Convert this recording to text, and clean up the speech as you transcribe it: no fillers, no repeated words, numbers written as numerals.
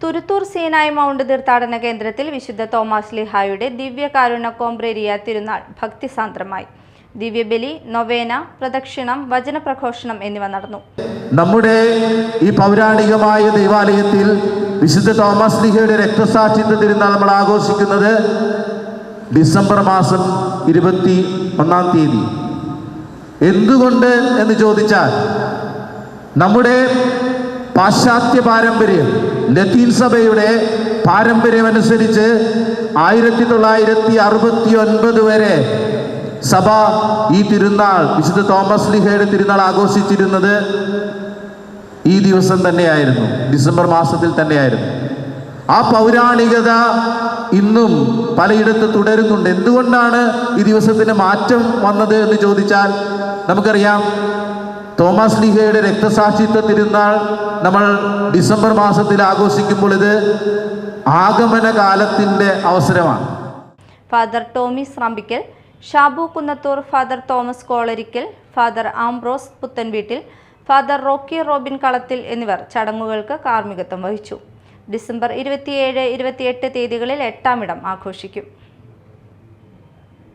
തുരുത്തൂർ സീനായി mount തീർത്ഥാടന കേന്ദ്രത്തിൽ വിശുദ്ധ തോമാസ് ലീഹായുടെ ദിവ്യകാരുണ്യ കോംബ്രേരിയ തിരുനാൾ ഭക്തിസാന്ദ്രമായി. ദിവ്യബലി, നൊവേന, പ്രദക്ഷിണം, വചനപ്രഘോഷണം എന്നിവ നടന്നു. നമ്മുടെ ഈ പൗരാണികമായ ദേവാലയത്തിൽ വിശുദ്ധ തോമസ് ലീഹയുടെ രക്തസാക്ഷിത്വ തിരുനാൾ നമ്മൾ ആഘോഷിക്കുന്നത് ഡിസംബർ മാസം 21-ാം തീയതി. എന്തുകൊണ്ട് എന്ന് ചോദിച്ചാൽ, നമ്മുടെ പാശ്ചാത്യ പാരമ്പര്യം, ലത്തീൻ സഭയുടെ പാരമ്പര്യമനുസരിച്ച് 1969 വരെ സഭ ഈ തിരുനാൾ, വിശുദ്ധ തോമസ് ലീഹയുടെ തിരുനാൾ ആഘോഷിച്ചിരുന്നത് ഈ ദിവസം തന്നെയായിരുന്നു, ഡിസംബർ മാസത്തിൽ തന്നെയായിരുന്നു. ആ പൗരാണികത ഇന്നും പലയിടത്ത് തുടരുന്നുണ്ട്. എന്തുകൊണ്ടാണ് ഈ ദിവസത്തിന് മാറ്റം വന്നത് എന്ന് ചോദിച്ചാൽ, നമുക്കറിയാം, തോമസ് ലീഹയുടെ രക്തസാക്ഷിത്വ തിരുനാൾ നമ്മൾ ഡിസംബർ മാസത്തിൽ ആഘോഷിക്കുമ്പോൾ ഇത് ആഗമന കാലത്തിൻ്റെ അവസരമാണ്. Father Tomy Srambickal, Shabu Kunnathur, Father Thomas Kolarickal, Father Ambrose Puthenveettil, Father Rocky Robin Kalathil എന്നിവർ ചടങ്ങുകൾക്ക് കാർമ്മികത്വം വഹിച്ചു. ഡിസംബർ 27, 28 തീയതികളിൽ 8-ാം ഇടം ആഘോഷിക്കും.